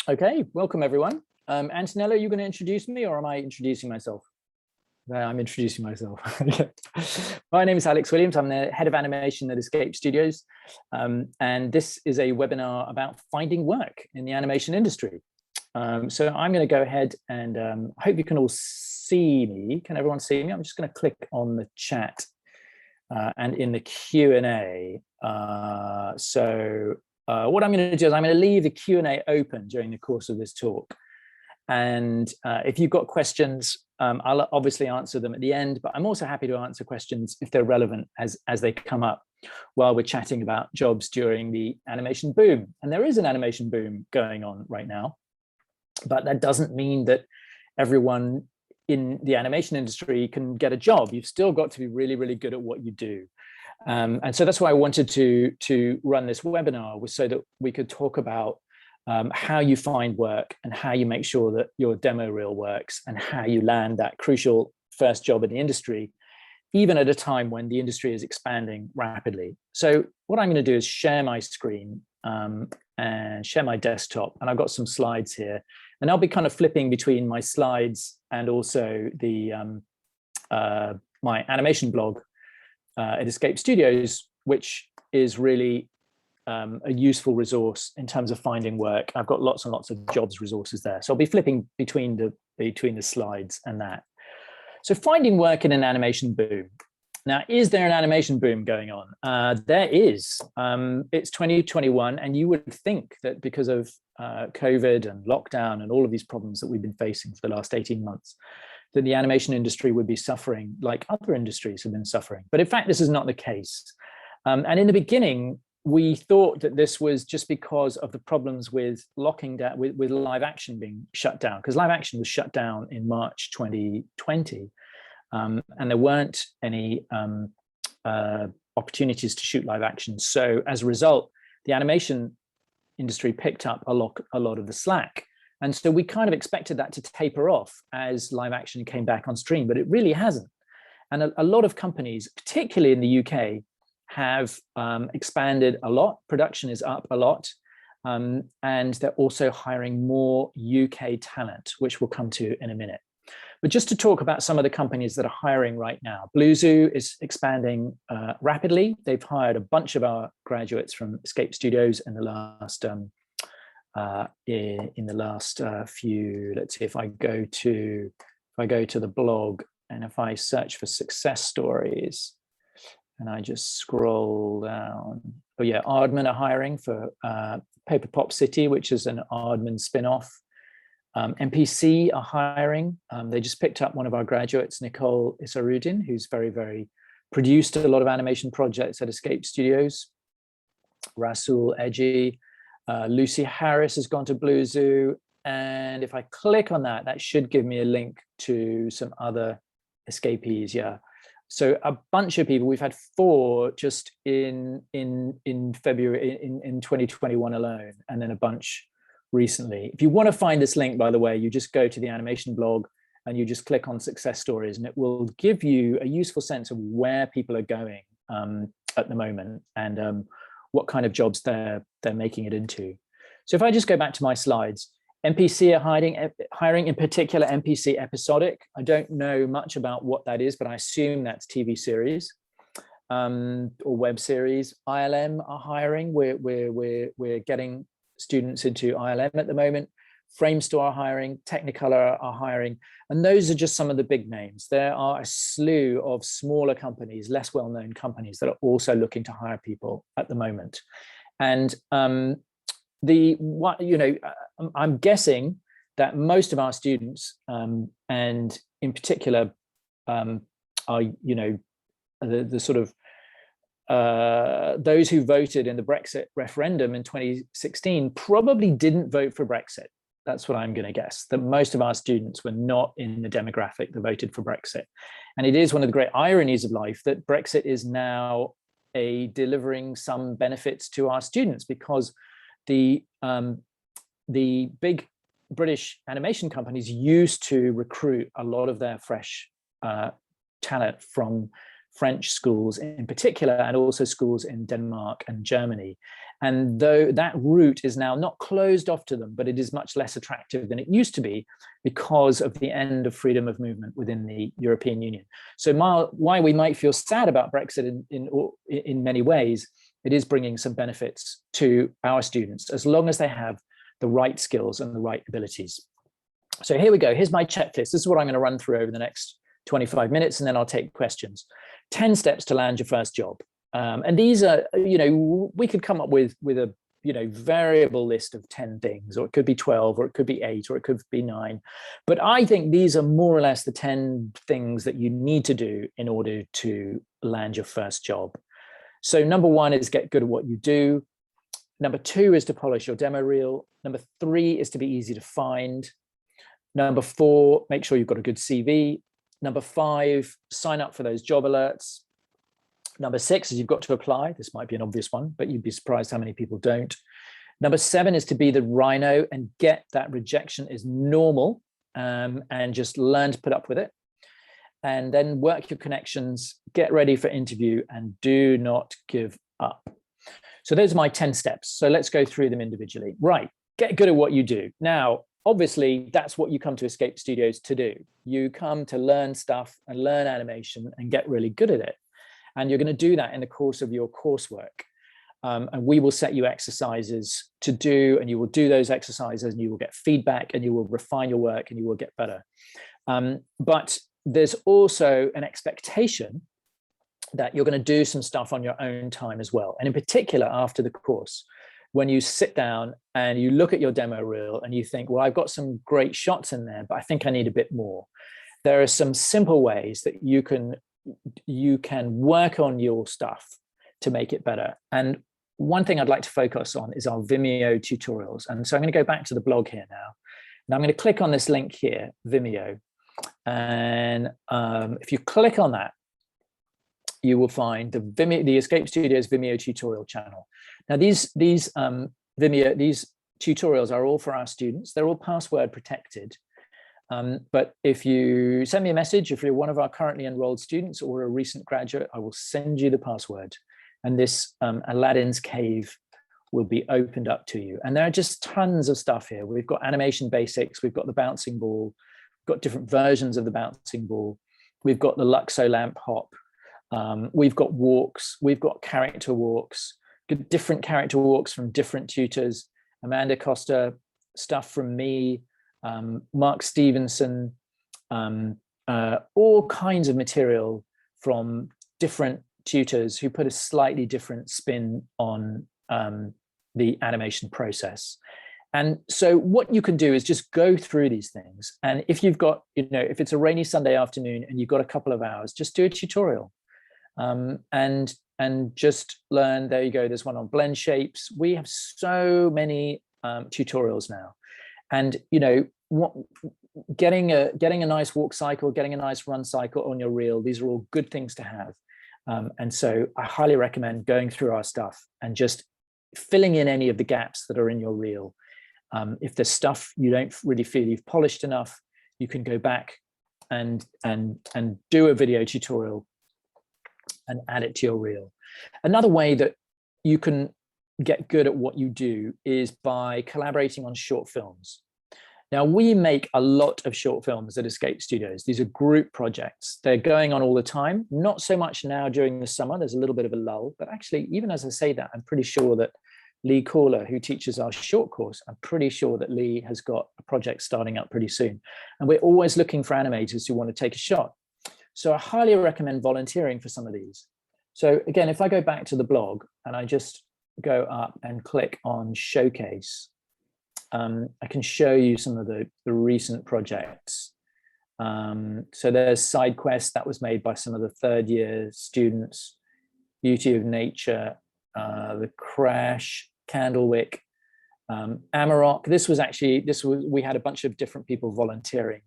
Okay, welcome everyone. Antonella, are you going to introduce me or am I introducing myself? I'm introducing myself. My name is Alex Williams. I'm the head of animation at Escape Studios. And this is a webinar about finding work in the animation industry. So I'm going to go ahead and I hope you can all see me. Can everyone see me? I'm just going to click on the chat and in the Q&A. What I'm going to do is I'm going to leave the Q&A open during the course of this talk. And if you've got questions, I'll obviously answer them at the end, but I'm also happy to answer questions if they're relevant as they come up while we're chatting about jobs during the animation boom. And there is an animation boom going on right now, but that doesn't mean that everyone in the animation industry can get a job. You've still got to be really, really good at what you do. And so that's why I wanted to run this webinar, was so that we could talk about how you find work and how you make sure that your demo reel works and how you land that crucial first job in the industry, even at a time when the industry is expanding rapidly. So what I'm going to do is share my screen and share my desktop. And I've got some slides here. And I'll be kind of flipping between my slides and also the my animation blog at Escape Studios, which is really a useful resource in terms of finding work. I've got lots and lots of jobs resources there. So I'll be flipping between the slides and that. So finding work in an animation boom. Now, is there an animation boom going on? There is. It's 2021, and you would think that because of COVID and lockdown and all of these problems that we've been facing for the last 18 months, that the animation industry would be suffering like other industries have been suffering. But in fact, this is not the case. And in the beginning, we thought that this was just because of the problems with locking down, with live action being shut down, because live action was shut down in March 2020. And there weren't any opportunities to shoot live action. So as a result, the animation industry picked up a lot of the slack. And so we kind of expected that to taper off as live action came back on stream, but it really hasn't. And a lot of companies, particularly in the UK, have expanded a lot. Production is up a lot. And they're also hiring more UK talent, which we'll come to in a minute. But just to talk about some of the companies that are hiring right now, Blue Zoo is expanding rapidly. They've hired a bunch of our graduates from Escape Studios in the last few. Let's see, if I go to the blog and if I search for success stories and I just scroll down. Oh yeah, Aardman are hiring for Paper Pop City, which is an Aardman spin-off. MPC are hiring. They just picked up one of our graduates, Nicole Isarudin, who's very produced a lot of animation projects at Escape Studios. Rasul Edgy, Lucy Harris has gone to Blue Zoo. And if I click on that, that should give me a link to some other escapees. Yeah. So a bunch of people, we've had 4 just in February, in 2021 alone, and then a bunch recently. If you want to find this link, by the way, you just go to the animation blog and you just click on success stories, and it will give you a useful sense of where people are going at the moment and what kind of jobs they're making it into. So if I just go back to my slides, MPC are hiring in particular MPC episodic. I don't know much about what that is, but I assume that's TV series or web series. ILM are hiring. We're getting students into ILM at the moment. Framestore are hiring, Technicolor are hiring, and those are just some of the big names. There are a slew of smaller companies, less well-known companies that are also looking to hire people at the moment. And I'm guessing that most of our students, and in particular, are the sort of those who voted in the Brexit referendum in 2016 probably didn't vote for Brexit. That's what I'm going to guess, that most of our students were not in the demographic that voted for Brexit. And it is one of the great ironies of life that Brexit is now delivering some benefits to our students, because the big British animation companies used to recruit a lot of their fresh talent from French schools in particular, and also schools in Denmark and Germany. And though that route is now not closed off to them, but it is much less attractive than it used to be because of the end of freedom of movement within the European Union. So why we might feel sad about Brexit in many ways, it is bringing some benefits to our students, as long as they have the right skills and the right abilities. So here we go. Here's my checklist. This is what I'm going to run through over the next 25 minutes, and then I'll take questions. 10 steps to land your first job. And these are, we could come up with a, variable list of 10 things, or it could be 12, or it could be 8, or it could be 9. But I think these are more or less the 10 things that you need to do in order to land your first job. So number 1 is get good at what you do. Number 2 is to polish your demo reel. Number 3 is to be easy to find. Number 4, make sure you've got a good CV. Number 5, sign up for those job alerts. Number 6 is you've got to apply. This might be an obvious one, but you'd be surprised how many people don't. Number 7 is to be the rhino and get that rejection is normal, and just learn to put up with it. And then work your connections, get ready for interview, and do not give up. So those are my 10 steps. So let's go through them individually. Right, get good at what you do. Now, obviously, that's what you come to Escape Studios to do. You come to learn stuff and learn animation and get really good at it. And you're going to do that in the course of your coursework. And we will set you exercises to do, and you will do those exercises, and you will get feedback, and you will refine your work, and you will get better. But there's also an expectation that you're going to do some stuff on your own time as well. And in particular, after the course, when you sit down and you look at your demo reel and you think, well, I've got some great shots in there, but I think I need a bit more. There are some simple ways that you can work on your stuff to make it better. And one thing I'd like to focus on is our Vimeo tutorials. And so I'm going to go back to the blog here now. And I'm going to click on this link here, Vimeo. And if you click on that, you will find the Escape Studios Vimeo tutorial channel. Now, these tutorials are all for our students. They're all password protected. But if you send me a message, if you're one of our currently enrolled students or a recent graduate, I will send you the password. And this Aladdin's Cave will be opened up to you. And there are just tons of stuff here. We've got animation basics. We've got the bouncing ball. We've got different versions of the bouncing ball. We've got the Luxo lamp hop. We've got walks, we've got character walks, different character walks from different tutors, Amanda Costa, stuff from me, Mark Stevenson, all kinds of material from different tutors who put a slightly different spin on the animation process. And so what you can do is just go through these things. And if you've got, if it's a rainy Sunday afternoon and you've got a couple of hours, just do a tutorial. And just learn. There you go. There's one on blend shapes. We have so many tutorials now, and getting a nice walk cycle, getting a nice run cycle on your reel. These are all good things to have, and so I highly recommend going through our stuff and just filling in any of the gaps that are in your reel. If there's stuff you don't really feel you've polished enough, you can go back and do a video tutorial and add it to your reel. Another way that you can get good at what you do is by collaborating on short films. Now, we make a lot of short films at Escape Studios. These are group projects. They're going on all the time, not so much now during the summer. There's a little bit of a lull, but actually, even as I say that, I'm pretty sure that Lee Caller, who teaches our short course, I'm pretty sure that Lee has got a project starting up pretty soon. And we're always looking for animators who want to take a shot. So I highly recommend volunteering for some of these. So again, if I go back to the blog and I just go up and click on Showcase, I can show you some of the recent projects. So there's Side Quest that was made by some of the third-year students, Beauty of Nature, The Crash, Candlewick, Amarok. We had a bunch of different people volunteering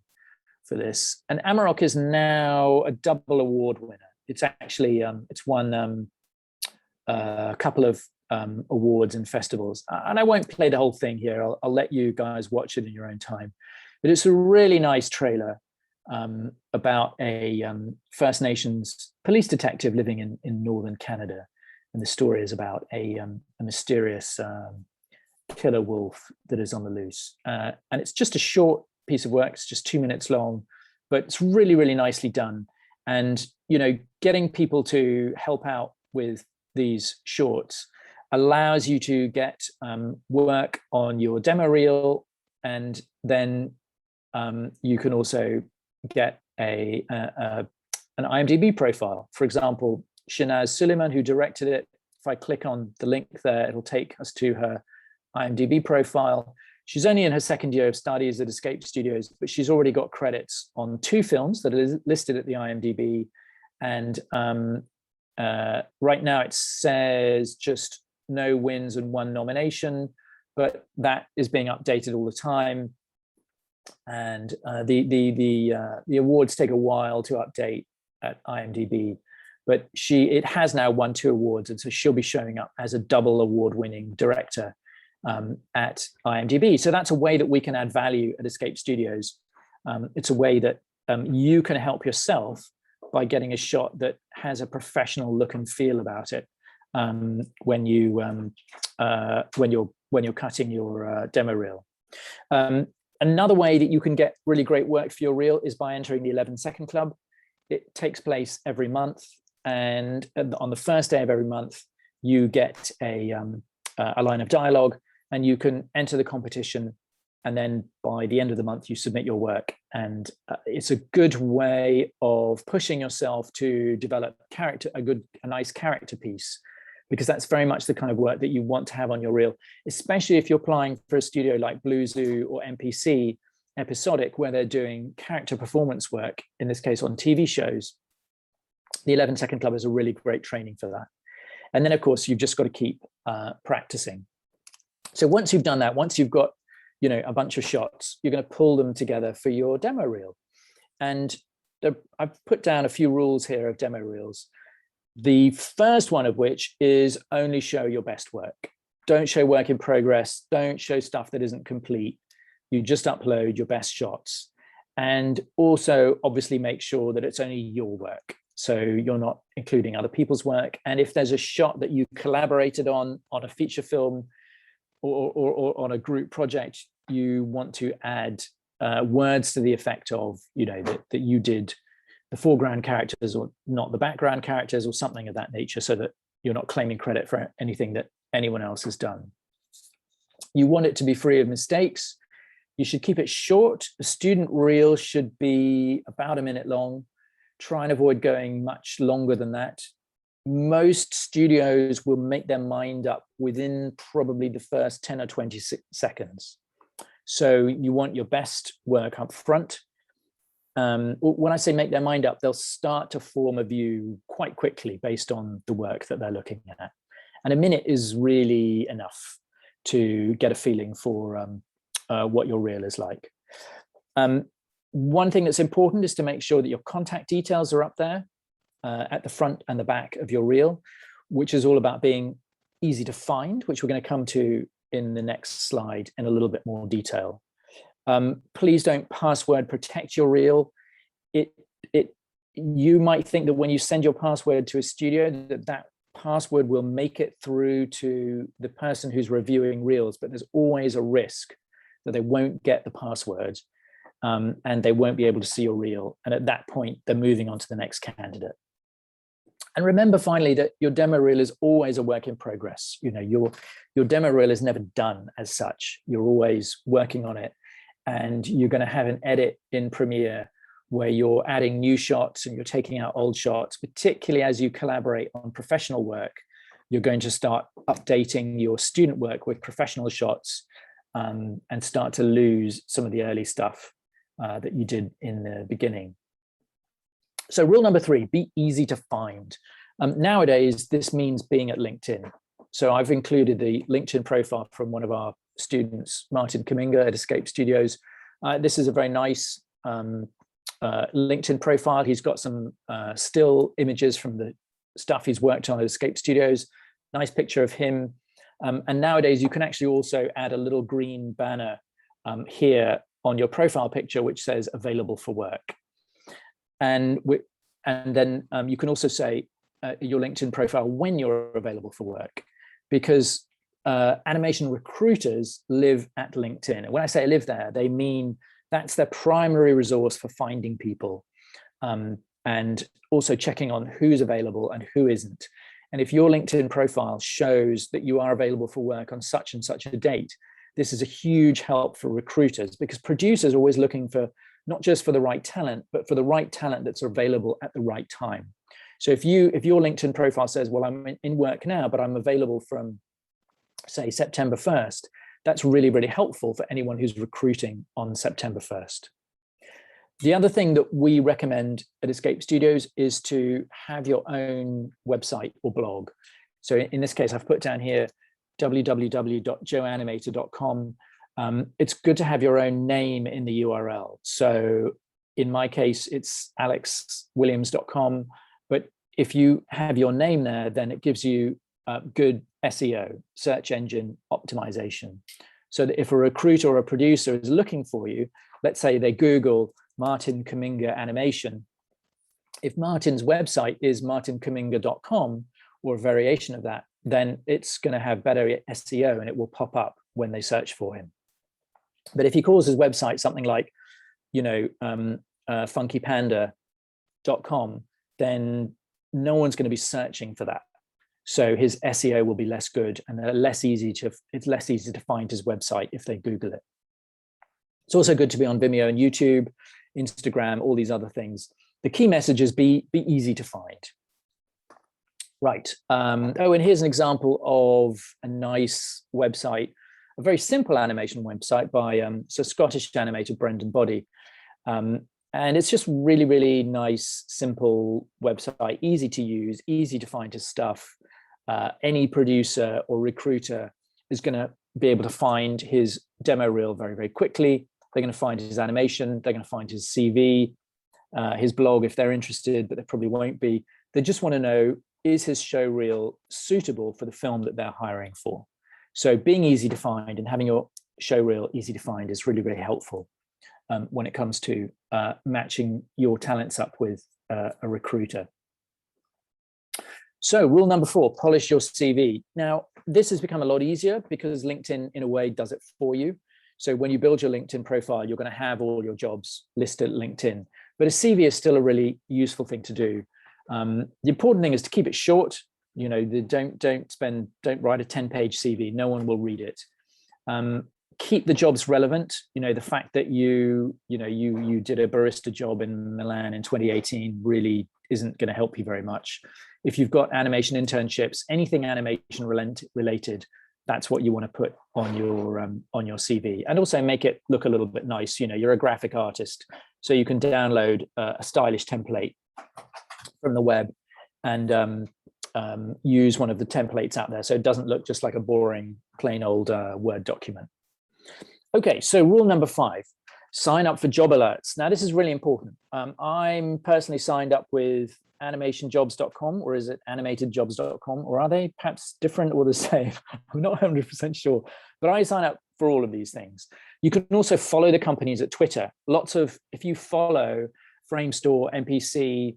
for this. And Amarok is now a double award winner. It's actually, it's won a couple of awards and festivals. And I won't play the whole thing here. I'll let you guys watch it in your own time. But it's a really nice trailer. about a First Nations police detective living in northern Canada. And the story is about a mysterious killer wolf that is on the loose. And it's just a short piece of work. It's just 2 minutes long, but it's really, really nicely done. And, you know, getting people to help out with these shorts allows you to get work on your demo reel, and then you can also get an IMDb profile. For example, Shanaz Suleiman, who directed it, if I click on the link there, it'll take us to her IMDb profile. She's only in her second year of studies at Escape Studios, but she's already got credits on 2 films that are listed at the IMDb. And right now it says just no wins and 1 nomination, but that is being updated all the time. And the awards take a while to update at IMDb, but it has now won 2 awards, and so she'll be showing up as a double award-winning director at IMDb. So that's a way that we can add value at Escape Studios. It's a way that you can help yourself by getting a shot that has a professional look and feel about it when you're cutting your demo reel. Another way that you can get really great work for your reel is by entering the 11-second club. It takes place every month, and on the first day of every month, you get a line of dialogue, and you can enter the competition. And then by the end of the month, you submit your work. And it's a good way of pushing yourself to develop a nice character piece, because that's very much the kind of work that you want to have on your reel, especially if you're applying for a studio like Blue Zoo or MPC Episodic, where they're doing character performance work, in this case on TV shows. The 11-second club is a really great training for that. And then, of course, you've just got to keep practicing. So once you've done that, once you've got, you know, a bunch of shots, you're going to pull them together for your demo reel. And I've put down a few rules here of demo reels. The first one of which is only show your best work. Don't show work in progress. Don't show stuff that isn't complete. You just upload your best shots. And also, obviously, make sure that it's only your work. So you're not including other people's work. And if there's a shot that you collaborated on a feature film or on a group project, you want to add words to the effect of, you know, that you did the foreground characters or not the background characters or something of that nature, so that you're not claiming credit for anything that anyone else has done. You want it to be free of mistakes. You should keep it short. A student reel should be about 1 minute long. Try and avoid going much longer than that. Most studios will make their mind up within probably the first 10 or 20 seconds. So you want your best work up front. When I say make their mind up, they'll start to form a view quite quickly based on the work that they're looking at. And 1 minute is really enough to get a feeling for what your reel is like. One thing that's important is to make sure that your contact details are up there at the front and the back of your reel, which is all about being easy to find, which we're going to come to in the next slide in a little bit more detail. Please don't password protect your reel. You might think that when you send your password to a studio, that password will make it through to the person who's reviewing reels, but there's always a risk that they won't get the password and they won't be able to see your reel. And at that point, they're moving on to the next candidate. And remember, finally, that your demo reel is always a work in progress. You know, your demo reel is never done as such. You're always working on it. And you're going to have an edit in Premiere where you're adding new shots and you're taking out old shots, particularly as you collaborate on professional work. You're going to start updating your student work with professional shots and start to lose some of the early stuff that you did in the beginning. So rule number 3, be easy to find. Nowadays, this means being at LinkedIn. So I've included the LinkedIn profile from one of our students, Martin Kaminga at Escape Studios. This is a very nice LinkedIn profile. He's got some still images from the stuff he's worked on at Escape Studios. Nice picture of him. And nowadays you can actually also add a little green banner here on your profile picture, which says available for work. And then you can also say your LinkedIn profile when you're available for work, because animation recruiters live at LinkedIn. And when I say live there, they mean that's their primary resource for finding people, and also checking on who's available and who isn't. And if your LinkedIn profile shows that you are available for work on such and such a date, this is a huge help for recruiters, because producers are always looking for not just for the right talent, but for the right talent that's available at the right time. So if your LinkedIn profile says, well, I'm in work now, but I'm available from, say, September 1st, that's really, really helpful for anyone who's recruiting on September 1st. The other thing that we recommend at Escape Studios is to have your own website or blog. So in this case, I've put down here www.joeanimator.com. It's good to have your own name in the URL. So in my case, it's alexwilliams.com. But if you have your name there, then it gives you good SEO, search engine optimization. So that if a recruiter or a producer is looking for you, let's say they Google Martin Kuminga animation, if Martin's website is martinkuminga.com or a variation of that, then it's going to have better SEO and it will pop up when they search for him. But if he calls his website something like, funkypanda.com, then no one's going to be searching for that. So his SEO will be less good, and it's less easy to find his website if they Google it. It's also good to be on Vimeo and YouTube, Instagram, all these other things. The key message is be easy to find. Right. And here's an example of a nice website, a very simple animation website by Scottish animator Brendan Boddy. And it's just really, really nice, simple website, easy to use, easy to find his stuff. Any producer or recruiter is going to be able to find his demo reel very, very quickly. They're going to find his animation. They're going to find his CV, his blog if they're interested, but they probably won't be. They just want to know, is his show reel suitable for the film that they're hiring for? So being easy to find and having your show reel easy to find is really, really helpful when it comes to matching your talents up with a recruiter. So rule number 4, polish your CV. Now, this has become a lot easier because LinkedIn, in a way, does it for you. So when you build your LinkedIn profile, you're going to have all your jobs listed at LinkedIn. But a CV is still a really useful thing to do. The important thing is to keep it short. Don't write a 10-page CV. No one will read it. Keep the jobs relevant. The fact that you did a barista job in Milan in 2018 really isn't going to help you very much. If you've got animation internships, anything animation related, that's what you want to put on your CV, and also make it look a little bit nice. You're a graphic artist, so you can download a stylish template from the web and use one of the templates out there, so it doesn't look just like a boring, plain old Word document. Okay, so rule number 5: sign up for job alerts. Now, this is really important. I'm personally signed up with animationjobs.com, or is it animatedjobs.com, or are they perhaps different or the same? I'm not 100% sure, but I sign up for all of these things. You can also follow the companies at Twitter. If you follow Framestore, MPC,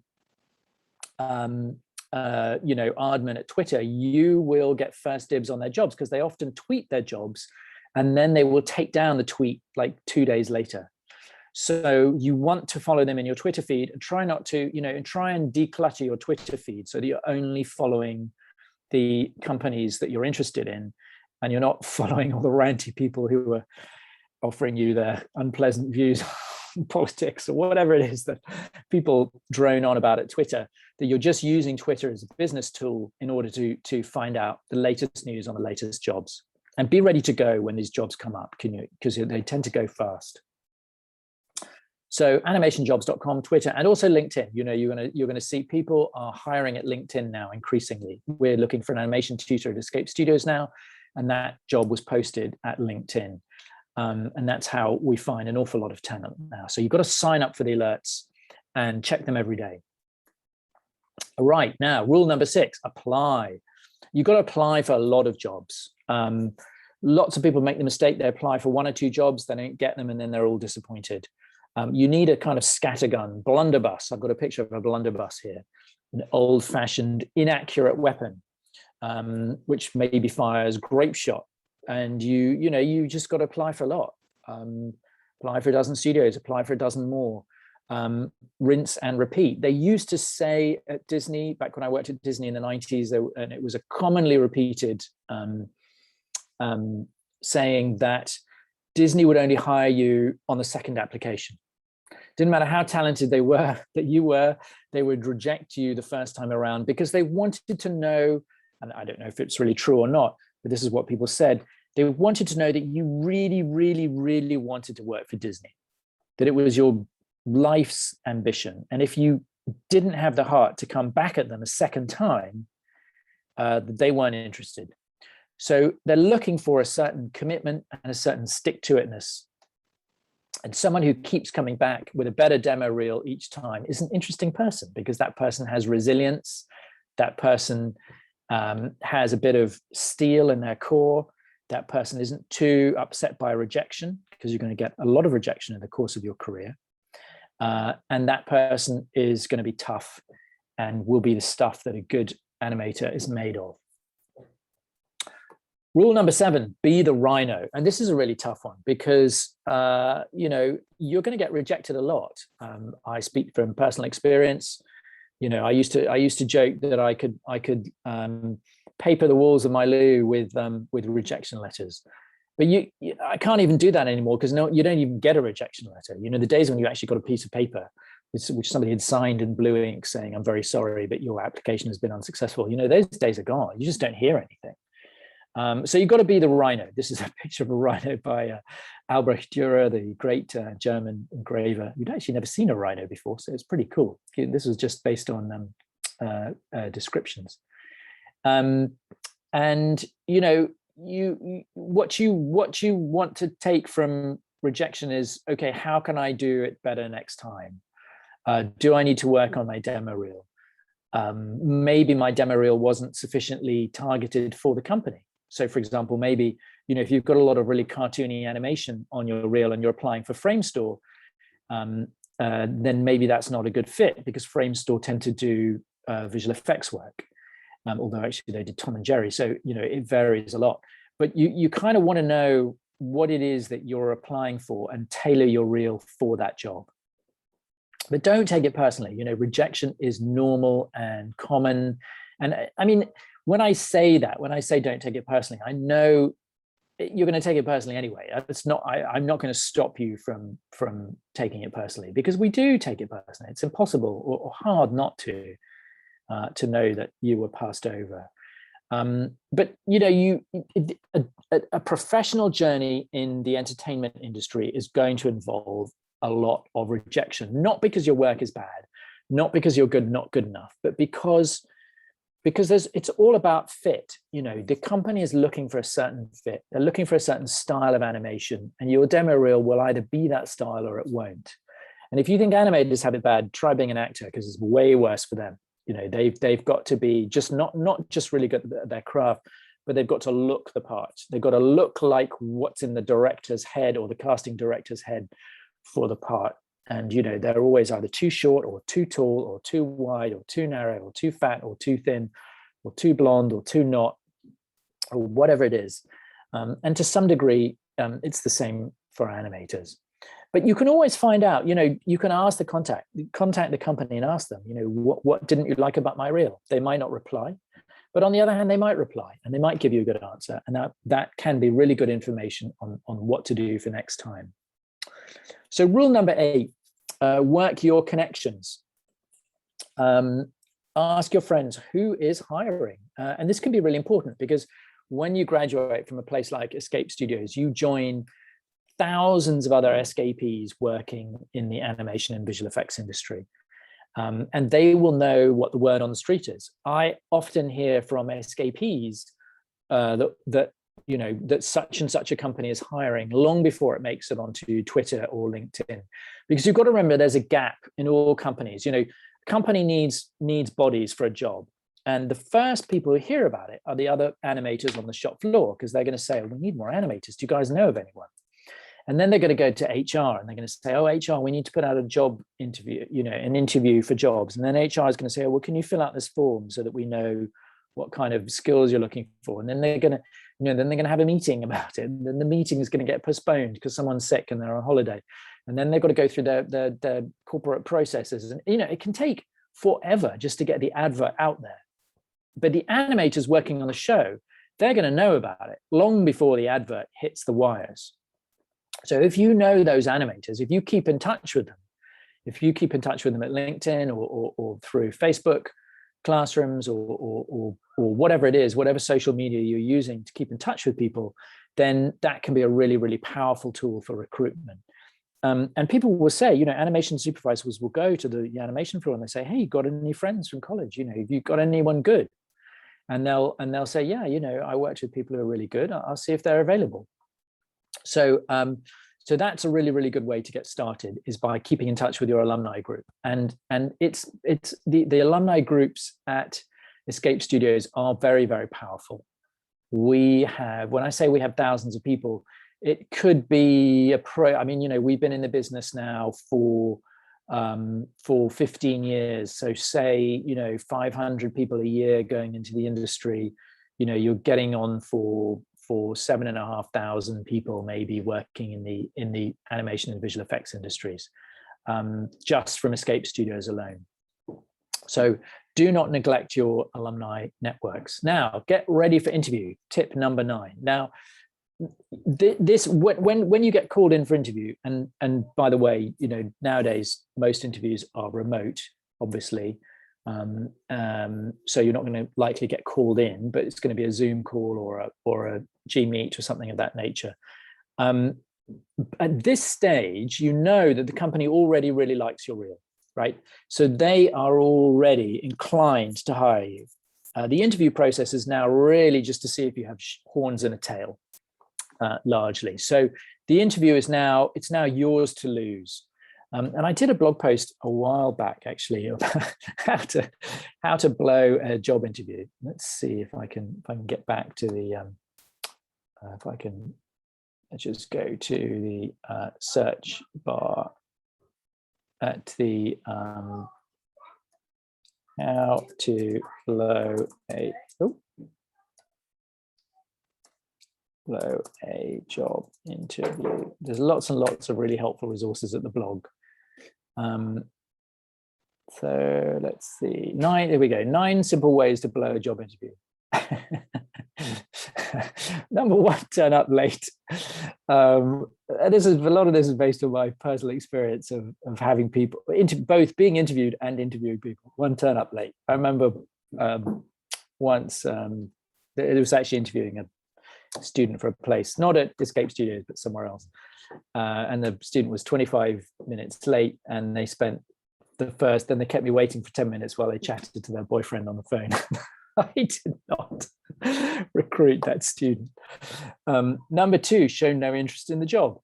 Aardman at Twitter, you will get first dibs on their jobs, because they often tweet their jobs and then they will take down the tweet like 2 days later. So you want to follow them in your Twitter feed, and try not to, try and declutter your Twitter feed so that you're only following the companies that you're interested in, and you're not following all the ranty people who are offering you their unpleasant views on politics or whatever it is that people drone on about at Twitter. That you're just using Twitter as a business tool in order to find out the latest news on the latest jobs, and be ready to go when these jobs come up, because they tend to go fast. So animationjobs.com, Twitter, and also LinkedIn. You're gonna see people are hiring at LinkedIn now increasingly. We're looking for an animation tutor at Escape Studios now, and that job was posted at LinkedIn. And that's how we find an awful lot of talent now. So you've got to sign up for the alerts and check them every day. All right, now rule number 6: apply. You've got to apply for a lot of jobs. Lots of people make the mistake, they apply for 1 or 2 jobs, they don't get them, and then they're all disappointed. You need a kind of scattergun, blunderbuss. I've got a picture of a blunderbuss here, an old-fashioned, inaccurate weapon, which maybe fires grape shot. And you just got to apply for a lot. Apply for a dozen studios, apply for a dozen more. Rinse and repeat. They used to say at Disney, back when I worked at Disney in the 90s, and it was a commonly repeated saying that Disney would only hire you on the second application. Didn't matter how talented they were, they would reject you the first time around because they wanted to know, and I don't know if it's really true or not, but this is what people said, they wanted to know that you really, really, really wanted to work for Disney, that it was your life's ambition. And if you didn't have the heart to come back at them a second time, they weren't interested. So they're looking for a certain commitment and a certain stick-to-itness. And someone who keeps coming back with a better demo reel each time is an interesting person, because that person has resilience, that person has a bit of steel in their core, that person isn't too upset by rejection, because you're going to get a lot of rejection in the course of your career. And that person is going to be tough and will be the stuff that a good animator is made of. Rule number 7, be the rhino. And this is a really tough one because, you're going to get rejected a lot. I speak from personal experience. I used to joke that I could paper the walls of my loo with rejection letters. But I can't even do that anymore because you don't even get a rejection letter. The days when you actually got a piece of paper which somebody had signed in blue ink saying, "I'm very sorry, but your application has been unsuccessful." Those days are gone. You just don't hear anything. So you've got to be the rhino. This is a picture of a rhino by Albrecht Dürer, the great German engraver. You'd actually never seen a rhino before, so it's pretty cool. This was just based on descriptions. What you want to take from rejection is, okay, how can I do it better next time? Do I need to work on my demo reel? Maybe my demo reel wasn't sufficiently targeted for the company. So for example, maybe, if you've got a lot of really cartoony animation on your reel and you're applying for Framestore, then maybe that's not a good fit, because Framestore tend to do visual effects work. Although actually they did Tom and Jerry. So, it varies a lot. But you kind of want to know what it is that you're applying for and tailor your reel for that job. But don't take it personally. Rejection is normal and common. And I mean, when I say don't take it personally, I know you're going to take it personally anyway. I'm not going to stop you from taking it personally, because we do take it personally. It's impossible or hard not to know that you were passed over. But a professional journey in the entertainment industry is going to involve a lot of rejection, not because your work is bad, not because you're not good enough, but because it's all about fit. The company is looking for a certain fit. They're looking for a certain style of animation, and your demo reel will either be that style or it won't. And if you think animators have it bad, try being an actor, because it's way worse for them. They've got to be just not just really good at their craft, but they've got to look the part. They've got to look like what's in the director's head or the casting director's head for the part. And they're always either too short or too tall or too wide or too narrow or too fat or too thin or too blonde or too not, or whatever it is. And to some degree, it's the same for animators. But you can always find out, you can ask contact the company and ask them, what didn't you like about my reel? They might not reply, but on the other hand, they might reply and they might give you a good answer. And that can be really good information on what to do for next time. So rule number 8, work your connections. Ask your friends who is hiring. And this can be really important, because when you graduate from a place like Escape Studios, you join thousands of other escapees working in the animation and visual effects industry. And they will know what the word on the street is. I often hear from escapees that such and such a company is hiring long before it makes it onto Twitter or LinkedIn. Because you've got to remember, there's a gap in all companies. A company needs bodies for a job. And the first people who hear about it are the other animators on the shop floor, because they're going to say, we need more animators. Do you guys know of anyone? And then they're going to go to HR and they're going to say, oh, HR, we need to put out a job interview, an interview for jobs. And then HR is going to say, oh, well, can you fill out this form so that we know what kind of skills you're looking for? And then they're going to, then they're going to have a meeting about it. And then the meeting is going to get postponed because someone's sick and they're on holiday. And then they've got to go through their corporate processes. And, it can take forever just to get the advert out there. But the animators working on the show, they're going to know about it long before the advert hits the wires. So if you know those animators, if you keep in touch with them, at LinkedIn or through Facebook classrooms or whatever it is, whatever social media you're using to keep in touch with people, then that can be a really, really powerful tool for recruitment. And people will say, animation supervisors will go to the animation floor and they say, hey, you got any friends from college? Have you got anyone good? And they'll say, yeah, I worked with people who are really good. I'll see if they're available. So that's a really, really good way to get started, is by keeping in touch with your alumni group. And it's the alumni groups at Escape Studios are very, very powerful. When I say we have thousands of people, it could be we've been in the business now for 15 years. So say, 500 people a year going into the industry, you're getting on for 7,500 people maybe working in the animation and visual effects industries, just from Escape Studios alone. So do not neglect your alumni networks. Now get ready for interview. Tip number 9. Now, when you get called in for interview, and by the way, nowadays most interviews are remote, obviously, so you're not going to likely get called in, but it's going to be a Zoom call or a G Meet or something of that nature. At this stage, that the company already really likes your reel, right? So they are already inclined to hire you. The interview process is now really just to see if you have horns and a tail. Largely. So the interview is now yours to lose. And I did a blog post a while back, actually, about how to blow a job interview. Let's see if I can get back to the, if I can just go to the search bar at the how to blow a job interview. There's lots and lots of really helpful resources at the blog. So let's see. There we go. 9 simple ways to blow a job interview. Number 1, turn up late. A lot of this is based on my personal experience of having people both being interviewed and interviewing people. 1, turn up late. I remember once it was actually interviewing a student for a place, not at Escape Studios, but somewhere else. And the student was 25 minutes late, and they spent then they kept me waiting for 10 minutes while they chatted to their boyfriend on the phone. I did not recruit that student. Number 2, show no interest in the job.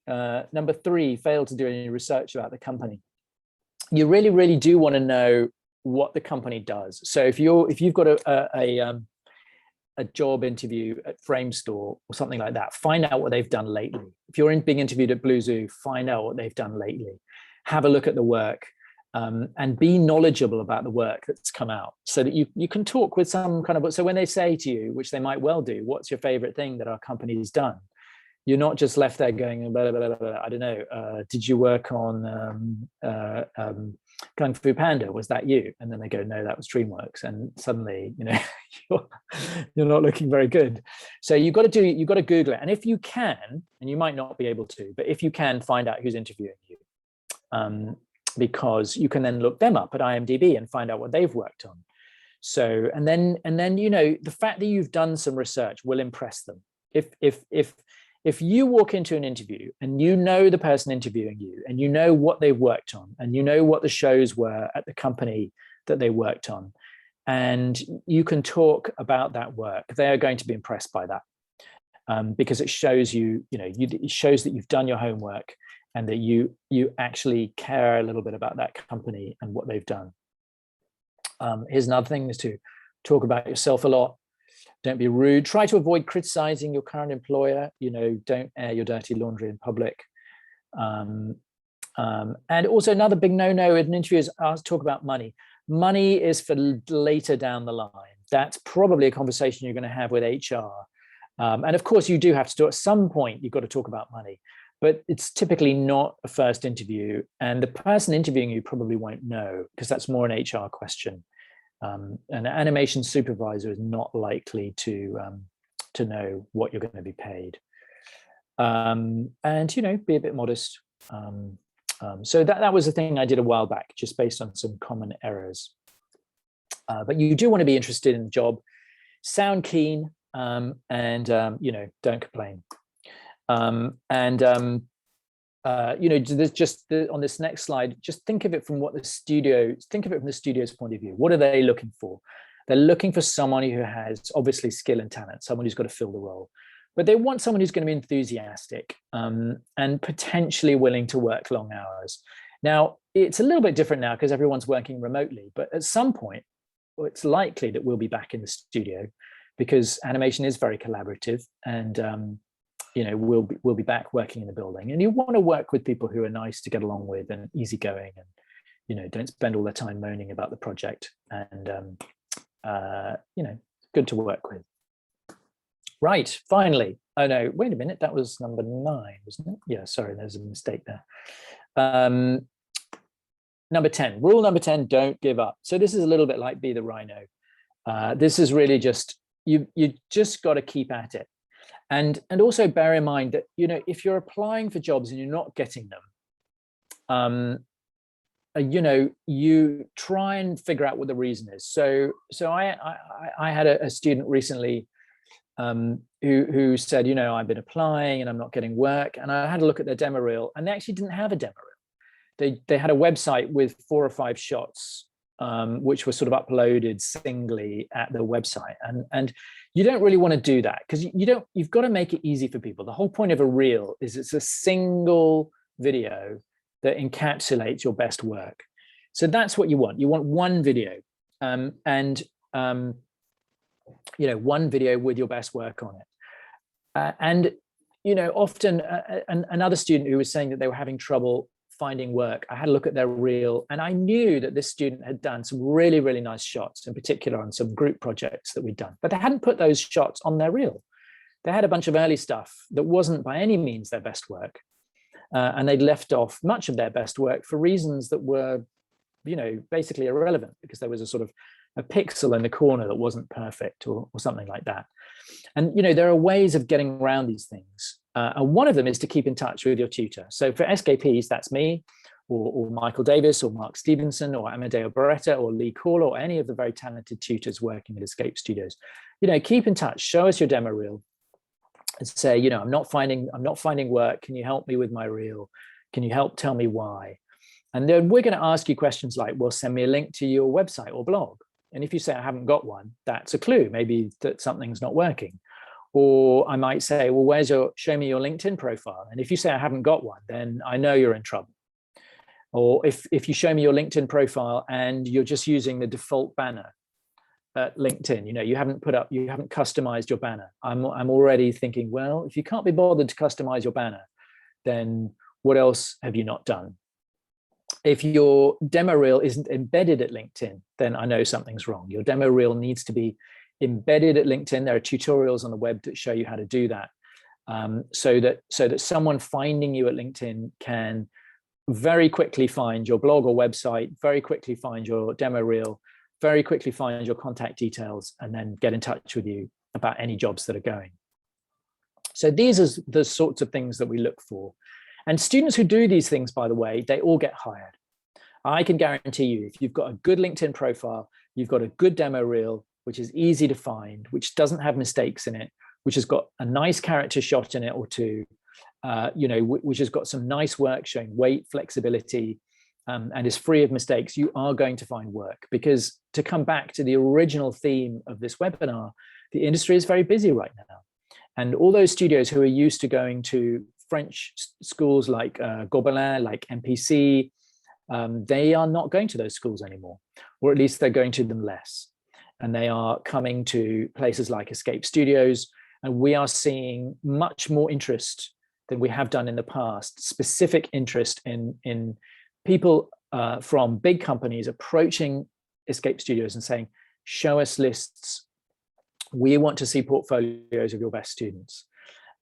Number 3, fail to do any research about the company. You really, really do want to know what the company does. So if you've got a job interview at Framestore or something like that, find out what they've done lately. If you're being interviewed at Blue Zoo, find out what they've done lately. Have a look at the work, and be knowledgeable about the work that's come out, so that you can talk with some kind of, so when they say to you, which they might well do, what's your favorite thing that our company has done? You're not just left there going, blah, blah, blah, blah, I don't know, did you work on Kung Fu Panda? Was that you? And then they go, no, that was DreamWorks. And suddenly, you're not looking very good. So you've got to Google it. And if you can, and you might not be able to, but if you can, find out who's interviewing you. Because you can then look them up at IMDb and find out what they've worked on. So, and then the fact that you've done some research will impress them. If you walk into an interview and you know the person interviewing you, and you know what they've worked on, and you know what the shows were at the company that they worked on, and you can talk about that work, they are going to be impressed by that, because it shows it shows that you've done your homework, and that you actually care a little bit about that company and what they've done. Here's another thing, is to talk about yourself a lot. Don't be rude. Try to avoid criticizing your current employer. Don't air your dirty laundry in public. And also another big no-no in an interview is talk about money. Money is for later down the line. That's probably a conversation you're going to have with HR. And of course, you do have to do at some point, you've got to talk about money, but it's typically not a first interview. And the person interviewing you probably won't know, because that's more an HR question. An animation supervisor is not likely to know what you're going to be paid. And, be a bit modest. So that was the thing I did a while back, just based on some common errors. But you do want to be interested in the job, sound keen, and don't complain. There's just on this next slide, just think of it from the studio's point of view. What are they looking for? They're looking for someone who has obviously skill and talent, someone who's got to fill the role. But they want someone who's going to be enthusiastic and potentially willing to work long hours. Now, it's a little bit different now because everyone's working remotely, but at some point, it's likely that we'll be back in the studio, because animation is very collaborative, and we'll be back working in the building. And you want to work with people who are nice to get along with and easygoing, and don't spend all their time moaning about the project, and good to work with. Right, finally. Oh no, wait a minute, that was number 9, wasn't it? Yeah, sorry, there's a mistake there. Number 10, rule number 10, don't give up. So this is a little bit like Be the Rhino. This is really just, you just got to keep at it. And also bear in mind that, if you're applying for jobs and you're not getting them, you try and figure out what the reason is. So I had a student recently who said, I've been applying and I'm not getting work. And I had a look at their demo reel, and they actually didn't have a demo reel. They had a website with 4 or 5 shots, which were sort of uploaded singly at the website. And you don't really want to do that, because you've got to make it easy for people. The whole point of a reel is it's a single video that encapsulates your best work. So that's what you want. You want one video, one video with your best work on it. Often another student who was saying that they were having trouble finding work, I had a look at their reel, and I knew that this student had done some really, really nice shots, in particular on some group projects that we'd done, but they hadn't put those shots on their reel. They had a bunch of early stuff that wasn't by any means their best work. And they'd left off much of their best work for reasons that were, basically irrelevant, because there was a sort of a pixel in the corner that wasn't perfect, or something like that. And, there are ways of getting around these things. And one of them is to keep in touch with your tutor. So for SKPs, that's me, or Michael Davis, or Mark Stevenson, or Amadeo Beretta, or Lee Caller, or any of the very talented tutors working at Escape Studios. Keep in touch, show us your demo reel, and say, I'm not finding work. Can you help me with my reel? Can you help tell me why? And then we're going to ask you questions like, well, send me a link to your website or blog. And if you say, I haven't got one, that's a clue, maybe that something's not working. Or I might say, well, show me your LinkedIn profile. And if you say I haven't got one, then I know you're in trouble. Or if you show me your LinkedIn profile and you're just using the default banner at LinkedIn, you haven't customized your banner. I'm already thinking, well, if you can't be bothered to customize your banner, then what else have you not done? If your demo reel isn't embedded at LinkedIn, then I know something's wrong. Your demo reel needs to be embedded at LinkedIn. There are tutorials on the web that show you how to do that, so that someone finding you at LinkedIn can very quickly find your blog or website, very quickly find your demo reel, very quickly find your contact details, and then get in touch with you about any jobs that are going. So these are the sorts of things that we look for. And students who do these things, by the way, they all get hired. I can guarantee you, if you've got a good LinkedIn profile, you've got a good demo reel, which is easy to find, which doesn't have mistakes in it, which has got a nice character shot in it or two, which has got some nice work showing weight, flexibility, and is free of mistakes, you are going to find work. Because to come back to the original theme of this webinar, the industry is very busy right now. And all those studios who are used to going to French schools like Gobelin, like MPC, they are not going to those schools anymore, or at least they're going to them less. and they are coming to places like Escape Studios, and we are seeing much more interest than we have done in the past, specific interest in people from big companies approaching Escape Studios and saying, show us lists. We want to see portfolios of your best students.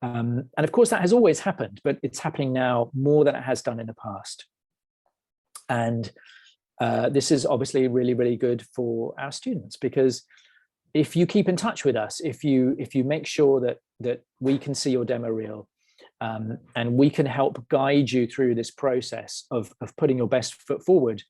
And of course, that has always happened, but it's happening now more than it has done in the past. And this is obviously really, really good for our students, because if you keep in touch with us, if you make sure that we can see your demo reel, and we can help guide you through this process of putting your best foot forward,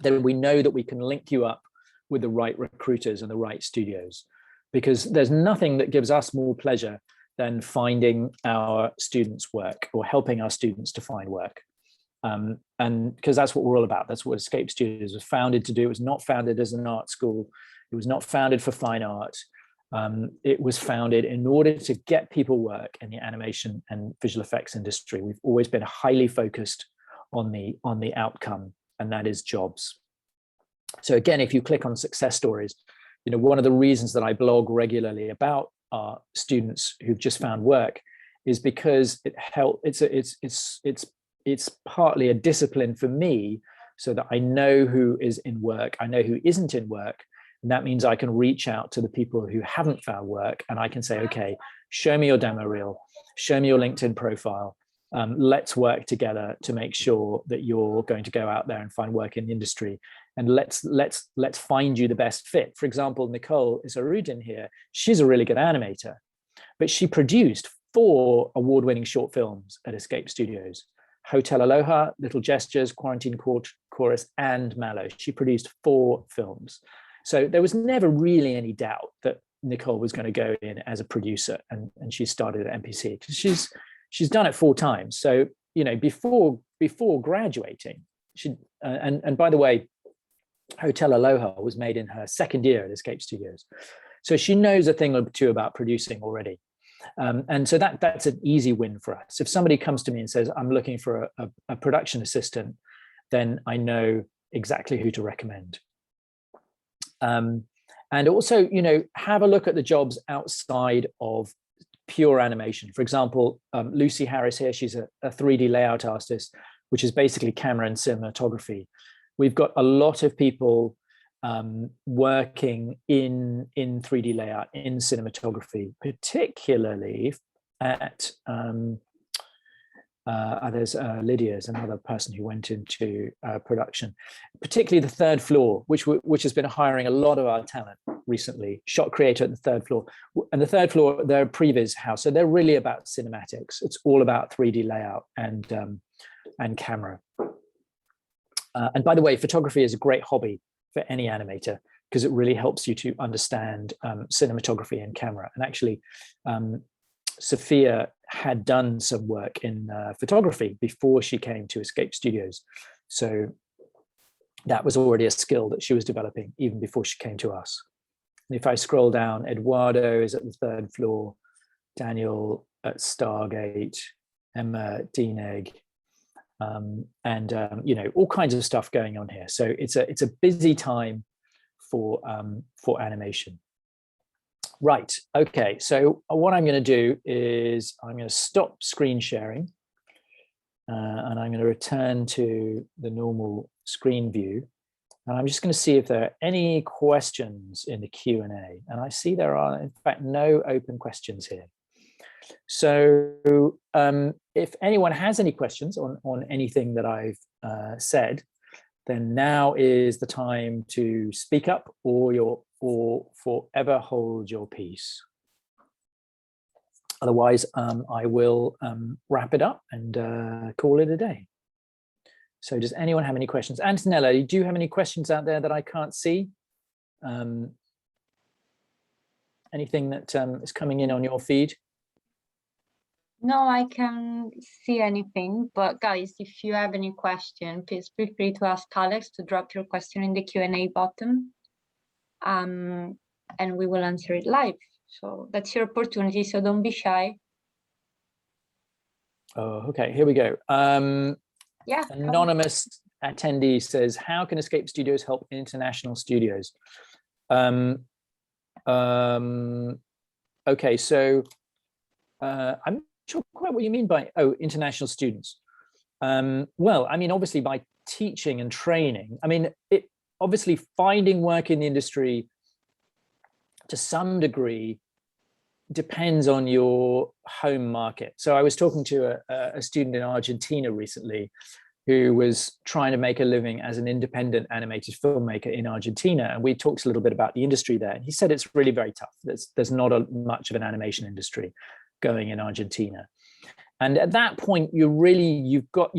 then we know that we can link you up with the right recruiters and the right studios, because there's nothing that gives us more pleasure than finding our students work or helping our students to find work. And because that's what we're all about. That's what Escape Studios was founded to do. It was not founded as an art school. It was not founded for fine art. It was founded in order to get people work in the animation and visual effects industry. We've always been highly focused on the outcome, and that is jobs. So again, if you click on success stories, you know, one of the reasons that I blog regularly about our students who've just found work is because it's partly a discipline for me, so that I know who is in work, I know who isn't in work. And that means I can reach out to the people who haven't found work, and I can say, okay, show me your demo reel, show me your LinkedIn profile. Let's work together to make sure that you're going to go out there and find work in the industry. And let's find you the best fit. For example, Nicole Isarudin here, she's a really good animator, but she produced 4 award-winning short films at Escape Studios: Hotel Aloha, Little Gestures, Quarantine Chorus, and Mallow. She produced 4 films. So there was never really any doubt that Nicole was going to go in as a producer, and she started at MPC, because she's done it 4 times. So, you know, before graduating, and by the way, Hotel Aloha was made in her 2nd year at Escape Studios. So she knows a thing or two about producing already. And so that's an easy win for us. If somebody comes to me and says, I'm looking for a production assistant, then I know exactly who to recommend. And also, you know, have a look at the jobs outside of pure animation. For example, Lucy Harris here, she's a 3D layout artist, which is basically camera and cinematography. We've got a lot of people working in 3D layout, in cinematography, particularly at there's Lydia's another person who went into production, particularly the 3rd floor, which has been hiring a lot of our talent recently. Shot creator at the 3rd floor, and the 3rd floor, they're a previs house, so they're really about cinematics. It's all about 3D layout and camera. And by the way, photography is a great hobby for any animator, because it really helps you to understand cinematography and camera. And actually, Sophia had done some work in photography before she came to Escape Studios. So that was already a skill that she was developing even before she came to us. And if I scroll down, Eduardo is at the 3rd floor, Daniel at Stargate, Emma Dienegg, and you know, all kinds of stuff going on here. So it's a busy time for animation. Right, okay, so what I'm going to do is I'm going to stop screen sharing, and I'm going to return to the normal screen view, and I'm just going to see if there are any questions in the Q&A. And I see there are, in fact, no open questions here. So if anyone has any questions on anything that I've said, then now is the time to speak up, or forever hold your peace. Otherwise, I will wrap it up and call it a day. So does anyone have any questions? Antonella, do you have any questions out there that I can't see? Anything that is coming in on your feed? No, I can't see anything, but guys, if you have any question, please feel free to ask Alex to drop your question in the Q&A button, and we will answer it live. So that's your opportunity, so don't be shy. Oh, okay, here we go. Yeah. Anonymous attendee says, how can Escape Studios help international studios? Okay, so I'm not sure quite what you mean by, international students. Well, I mean, obviously by teaching and training, I mean, obviously finding work in the industry to some degree depends on your home market. So I was talking to a student in Argentina recently who was trying to make a living as an independent animated filmmaker in Argentina. And we talked a little bit about the industry there. And he said it's really very tough. There's not much of an animation industry going in Argentina. And at that point, you've really got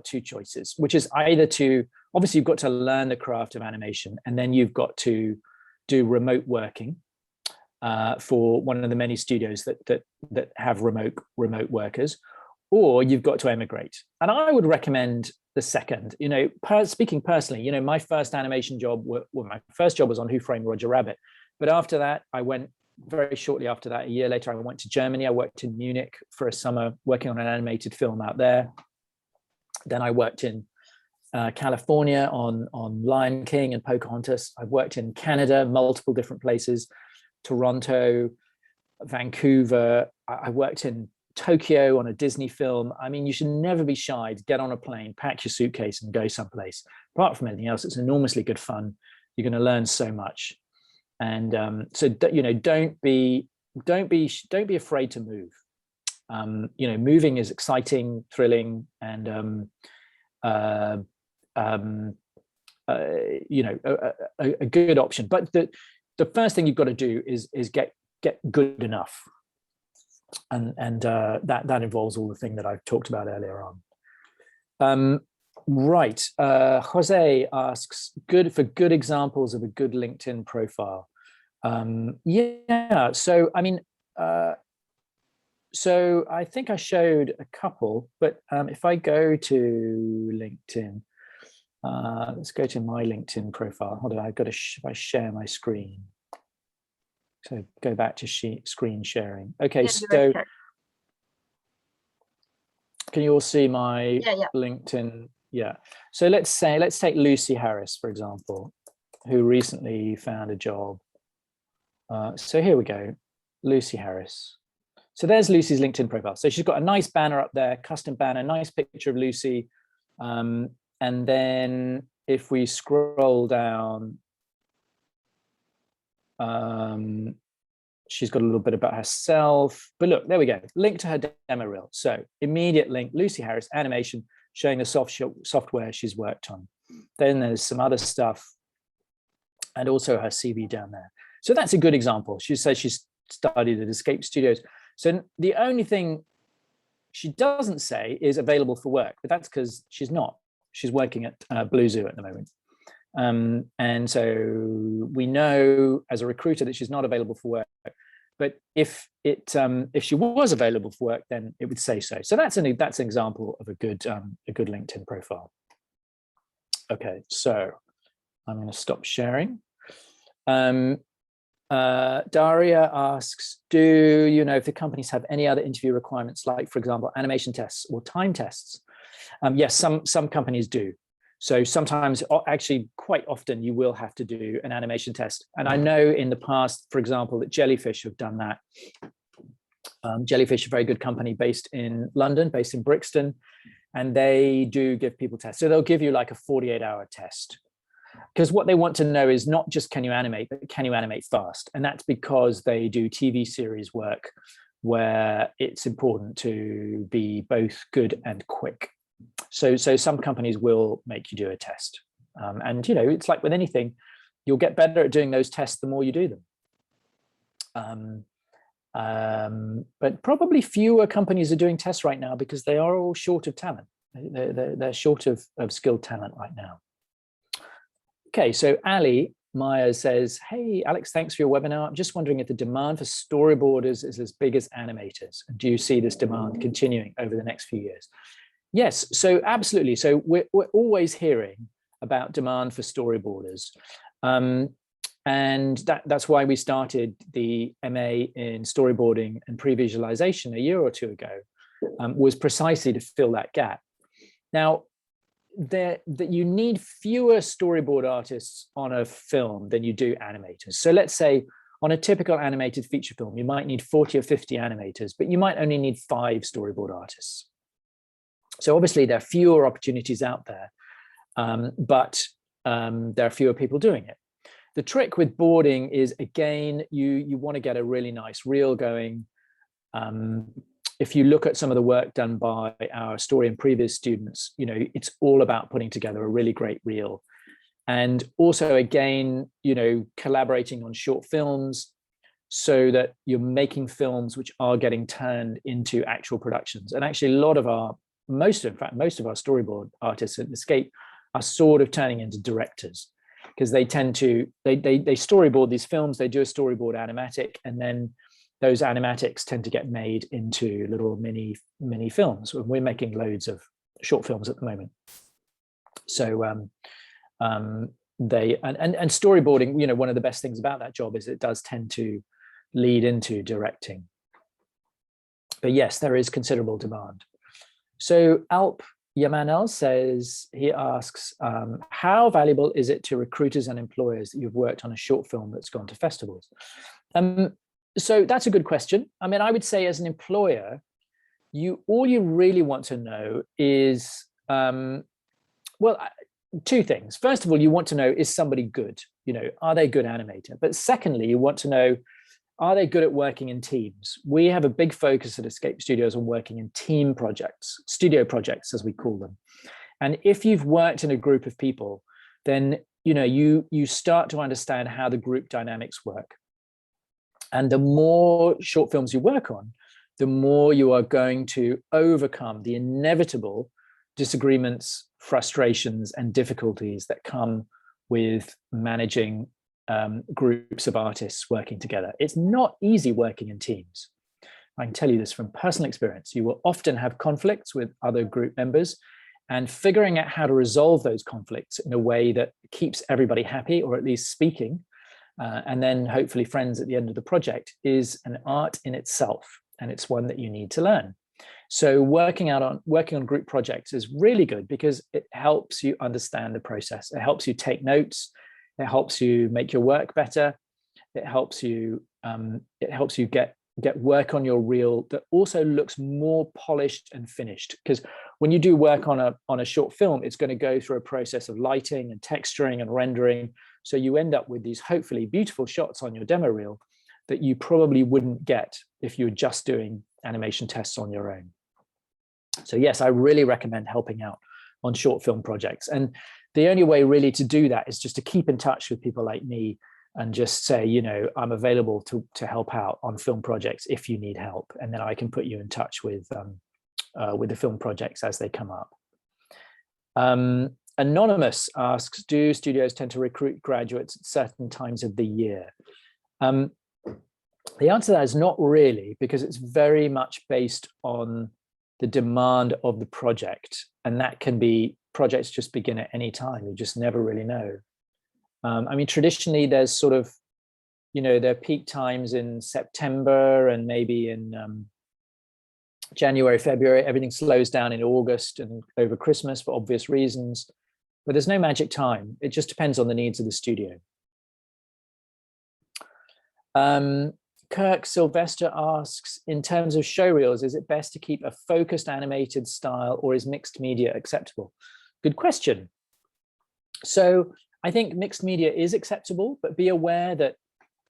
two choices, which is either to, obviously you've got to learn the craft of animation, and then you've got to do remote working for one of the many studios that have remote workers, or you've got to emigrate. And I would recommend the second. You know, speaking personally, you know, my first animation job, my first job was on Who Framed Roger Rabbit. But after that, I went very shortly after that, a year later, I went to Germany. I worked in Munich for a summer working on an animated film out there. Then I worked in California on Lion King and Pocahontas. I've worked in Canada, multiple different places, Toronto, Vancouver. I worked in Tokyo on a Disney film. I mean, you should never be shy to get on a plane, pack your suitcase and go someplace. Apart from anything else, it's enormously good fun. You're going to learn so much. And so, you know, don't be afraid to move. You know, moving is exciting, thrilling, and you know, a good option. But the first thing you've got to do is get good enough, and that involves all the thing that I've talked about earlier on. Right, Jose asks, good examples of a good LinkedIn profile. Yeah, so I mean, so I think I showed a couple, but if I go to LinkedIn, let's go to my LinkedIn profile. Hold on, I've got to if I share my screen. So go back to screen sharing. Okay, so can you all see my LinkedIn? Yeah. So let's take Lucy Harris, for example, who recently found a job. So here we go, Lucy Harris. So there's Lucy's LinkedIn profile. So she's got a nice banner up there, custom banner, nice picture of Lucy. And then if we scroll down, she's got a little bit about herself. But look, there we go, link to her demo reel. So immediate link, Lucy Harris, animation, showing the software she's worked on. Then there's some other stuff and also her CV down there. So that's a good example. She says she's studied at Escape Studios. So the only thing she doesn't say is available for work, but that's because she's not. She's working at Blue Zoo at the moment. And so we know as a recruiter that she's not available for work. But if she was available for work, then it would say so. So that's an example of a good LinkedIn profile. Okay, so I'm going to stop sharing. Daria asks, do you know if the companies have any other interview requirements, like, for example, animation tests or time tests? Yes, some companies do. So sometimes, actually quite often, you will have to do an animation test. And I know in the past, for example, that Jellyfish have done that. Jellyfish, a very good company based in London, based in Brixton, and they do give people tests. So they'll give you like a 48-hour test. Because what they want to know is not just can you animate, but can you animate fast? And that's because they do TV series work where it's important to be both good and quick. So some companies will make you do a test. And, you know, it's like with anything, you'll get better at doing those tests the more you do them. But probably fewer companies are doing tests right now because they are all short of talent. They're short of skilled talent right now. Okay, so Ali Myers says, hey, Alex, thanks for your webinar. I'm just wondering if the demand for storyboarders is as big as animators. Do you see this demand continuing over the next few years? Yes, so absolutely. So we're always hearing about demand for storyboarders. And that's why we started the MA in storyboarding and pre-visualization a year or two ago, was precisely to fill that gap. Now, that you need fewer storyboard artists on a film than you do animators. So let's say on a typical animated feature film, you might need 40 or 50 animators, but you might only need 5 storyboard artists. So obviously there are fewer opportunities out there, but there are fewer people doing it. The trick with boarding is, again, you want to get a really nice reel going. If you look at some of the work done by our story and previous students, you know, it's all about putting together a really great reel. And also, again, you know, collaborating on short films so that you're making films which are getting turned into actual productions. And actually, most of our storyboard artists at Escape are sort of turning into directors, because they tend to, they storyboard these films, they do a storyboard animatic, and then those animatics tend to get made into little mini films. We're making loads of short films at the moment. So and storyboarding, you know, one of the best things about that job is it does tend to lead into directing. But yes, there is considerable demand. So Alp Yamanel says, he asks, how valuable is it to recruiters and employers that you've worked on a short film that's gone to festivals? So that's a good question. I mean, I would say as an employer, all you really want to know is, well, 2 things. First of all, you want to know, is somebody good? You know, are they a good animator? But secondly, you want to know, are they good at working in teams? We have a big focus at Escape Studios on working in team projects, studio projects, as we call them. And if you've worked in a group of people, then, you know, you start to understand how the group dynamics work. And the more short films you work on, the more you are going to overcome the inevitable disagreements, frustrations, and difficulties that come with managing groups of artists working together. It's not easy working in teams. I can tell you this from personal experience. You will often have conflicts with other group members, and figuring out how to resolve those conflicts in a way that keeps everybody happy, or at least speaking, and then hopefully friends at the end of the project, is an art in itself, and it's one that you need to learn. So working on group projects is really good because it helps you understand the process. It helps you take notes. It helps you make your work better. It helps you get work on your reel that also looks more polished and finished. Because when you do work on a short film, it's going to go through a process of lighting and texturing and rendering. So you end up with these hopefully beautiful shots on your demo reel that you probably wouldn't get if you were just doing animation tests on your own. So yes, I really recommend helping out on short film projects. And the only way really to do that is just to keep in touch with people like me and just say, you know, I'm available to help out on film projects if you need help. And then I can put you in touch with the film projects as they come up. Anonymous asks, do studios tend to recruit graduates at certain times of the year? The answer to that is not really, because it's very much based on the demand of the project. And that can be, projects just begin at any time. You just never really know. I mean, traditionally, there's sort of, you know, there are peak times in September and maybe in January, February. Everything slows down in August and over Christmas for obvious reasons. But there's no magic time. It just depends on the needs of the studio. Kirk Sylvester asks, in terms of show reels, is it best to keep a focused animated style, or is mixed media acceptable? Good question. So I think mixed media is acceptable, but be aware that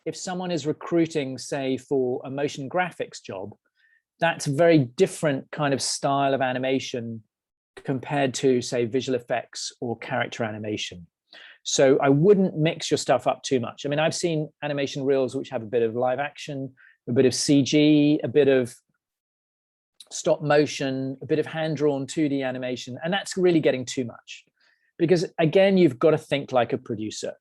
if someone is recruiting, say, for a motion graphics job, that's a very different kind of style of animation compared to, say, visual effects or character animation. So I wouldn't mix your stuff up too much. I mean, I've seen animation reels which have a bit of live action, a bit of CG, a bit of stop motion, a bit of hand-drawn 2D animation, and that's really getting too much. Because again, you've got to think like a producer.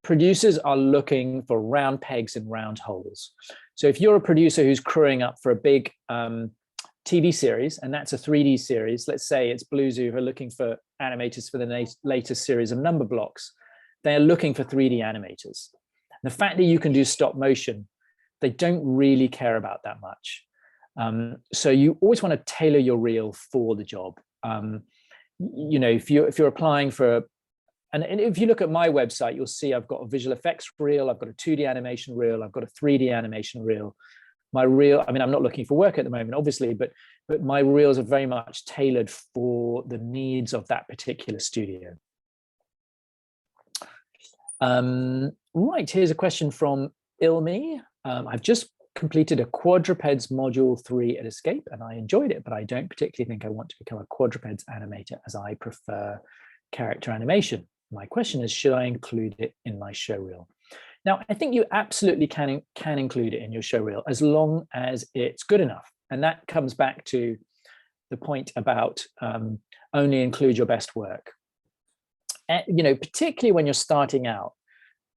Producers are looking for round pegs in round holes. So if you're a producer who's crewing up for a big TV series, and that's a 3D series, let's say it's Blue Zoo who are looking for animators for the latest series of Number Blocks, they're looking for 3D animators. The fact that you can do stop motion, they don't really care about that much. So you always want to tailor your reel for the job. you know, if you're applying for, and if you look at my website, you'll see I've got a visual effects reel, I've got a 2D animation reel, I've got a 3D animation reel. My reel, I mean, I'm not looking for work at the moment, obviously, but my reels are very much tailored for the needs of that particular studio. Right, here's a question from Ilmi. I've just completed a Quadrupeds module 3 at Escape, and I enjoyed it, but I don't particularly think I want to become a Quadrupeds animator, as I prefer character animation. My question is, should I include it in my show reel? Now, I think you absolutely can include it in your show reel, as long as it's good enough. And that comes back to the point about only include your best work. You know, particularly when you're starting out,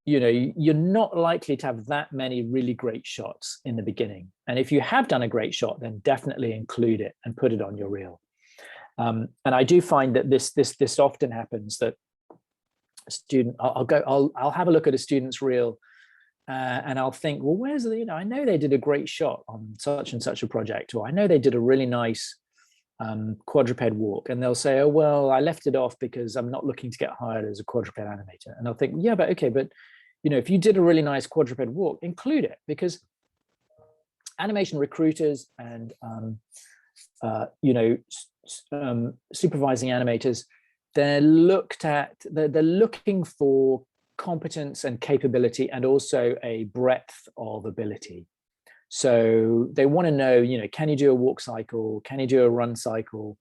you know, you're not likely to have that many really great shots in the beginning. And if you have done a great shot, then definitely include it and put it on your reel. And I do find that this often happens, that a student, I'll have a look at a student's reel and I'll think, well, where's the, you know, I know they did a great shot on such and such a project, or I know they did a really nice quadruped walk, and they'll say, oh, well, I left it off because I'm not looking to get hired as a quadruped animator. And I'll think, yeah, but okay, but you know, if you did a really nice quadruped walk, include it, because animation recruiters and you know, supervising animators, they're looking for competence and capability, and also a breadth of ability. So they want to know, you know, can you do a walk cycle? Can you do a run cycle?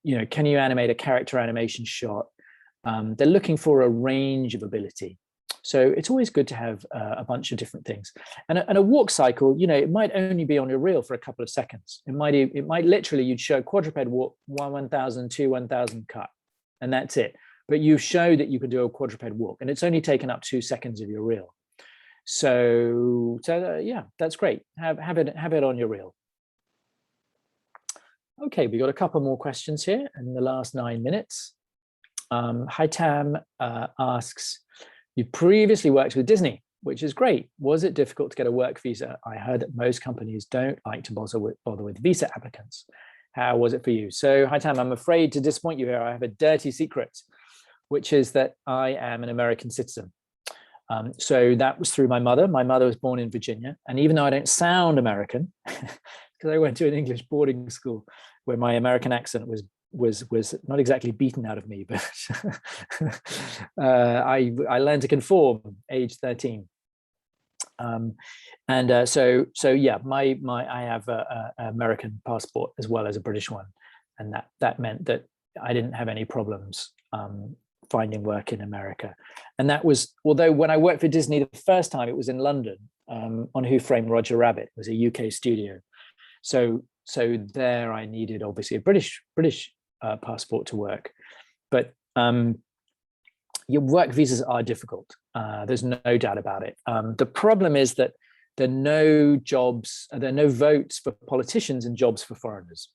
You know, can you animate a character animation shot? They're looking for a range of ability. So it's always good to have a bunch of different things. And a walk cycle, you know, it might only be on your reel for a couple of seconds. It might literally, you'd show quadruped walk 1,000, 2, 1,000 cut, and that's it. But you show that you can do a quadruped walk, and it's only taken up 2 seconds of your reel. So yeah, that's great. Have it on your reel. Okay, we got a couple more questions here in the last 9 minutes. Hitam asks, you previously worked with Disney, which is great. Was it difficult to get a work visa? I heard that most companies don't like to bother with visa applicants. How was it for you? So Hitam, I'm afraid to disappoint you here. I have a dirty secret, which is that I am an American citizen. So that was through my mother. My mother was born in Virginia. And even though I don't sound American, because I went to an English boarding school where my American accent was not exactly beaten out of me, but I learned to conform age 13. So yeah, I have an American passport as well as a British one. And that meant that I didn't have any problems finding work in America. And that was, although when I worked for Disney the first time, it was in London on Who Framed Roger Rabbit. It was a UK studio. So there I needed obviously a British passport to work. But your work visas are difficult. There's no doubt about it. The problem is that there are no jobs, there are no votes for politicians and jobs for foreigners.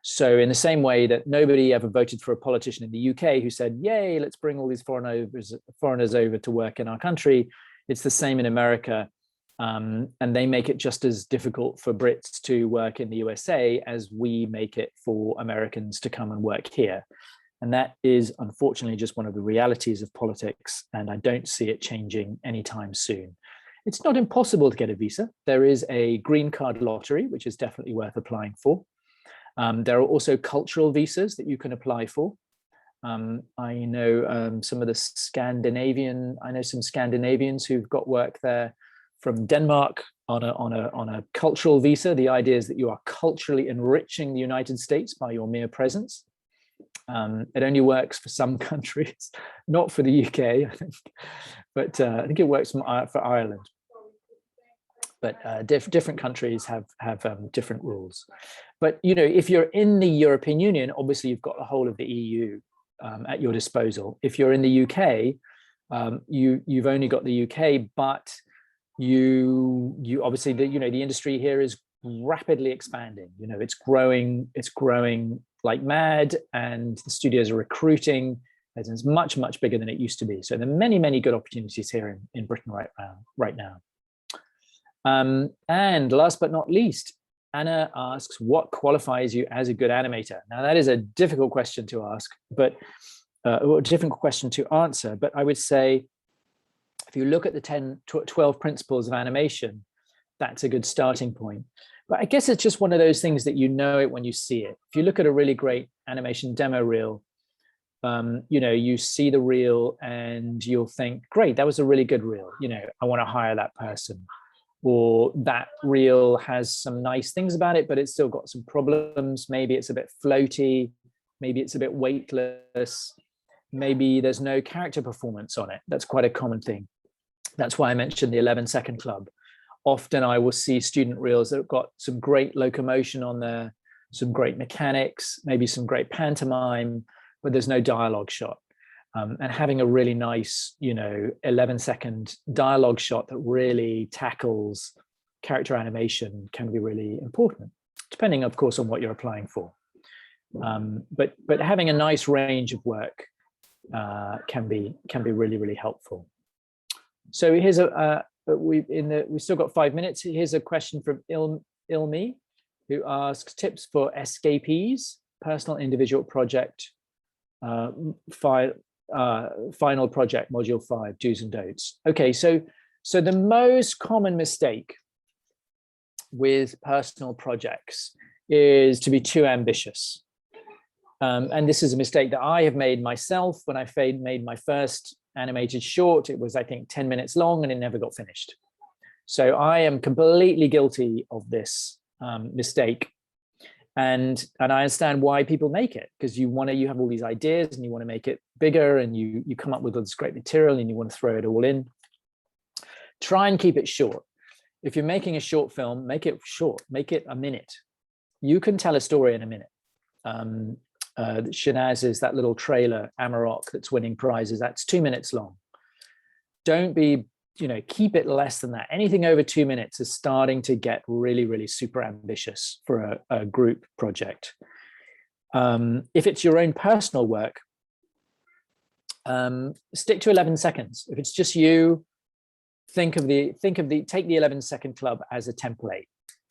So in the same way that nobody ever voted for a politician in the UK who said, yay, let's bring all these foreigners over to work in our country, it's the same in America. And they make it just as difficult for Brits to work in the USA as we make it for Americans to come and work here. And that is unfortunately just one of the realities of politics, and I don't see it changing anytime soon. It's not impossible to get a visa. There is a green card lottery, which is definitely worth applying for. There are also cultural visas that you can apply for. I know some of the some Scandinavians who've got work there from Denmark on a cultural visa. The idea is that you are culturally enriching the United States by your mere presence. It only works for some countries, not for the UK, I think, but I think it works for Ireland. But different countries have different rules. But you know, if you're in the European Union, obviously you've got the whole of the EU at your disposal. If you're in the UK, you've only got the UK, but you obviously the industry here is rapidly expanding. You know, it's growing like mad, and the studios are recruiting. It's much bigger than it used to be. So there are many good opportunities here in Britain right now. And last but not least, Anna asks, what qualifies you as a good animator? Now, that is a difficult question to ask, but a difficult question to answer. But I would say, if you look at the 12 principles of animation, that's a good starting point. But I guess it's just one of those things that you know it when you see it. If you look at a really great animation demo reel, you see the reel and you'll think, great, that was a really good reel. I want to hire that person. Or that reel has some nice things about it, but it's still got some problems. Maybe it's a bit floaty. Maybe it's a bit weightless. Maybe there's no character performance on it. That's quite a common thing. That's why I mentioned the 11-second club. Often I will see student reels that have got some great locomotion on there, some great mechanics, maybe some great pantomime, but there's no dialogue shot. And having a really nice, 11-second dialogue shot that really tackles character animation can be really important, depending, of course, on what you're applying for. But having a nice range of work can be really, really helpful. So here's we still got 5 minutes. Here's a question from Ilmi, who asks tips for escapees, personal individual project, final project, module 5, do's and don'ts. Okay, so the most common mistake with personal projects is to be too ambitious. And this is a mistake that I have made myself when I made my first animated short. It was, I think, 10 minutes long and it never got finished. So I am completely guilty of this mistake. And I understand why people make it, because you have all these ideas and you want to make it bigger, and you come up with all this great material and you want to throw it all in. Try and keep it short. If you're making a short film, make it short, make it a minute. You can tell a story in a minute. Shanaz's, that little trailer, Amarok, that's winning prizes, that's 2 minutes long. Don't be, keep it less than that. Anything over 2 minutes is starting to get really, really super ambitious for a group project. If it's your own personal work, stick to 11 seconds. If it's just you, take the 11-second club as a template,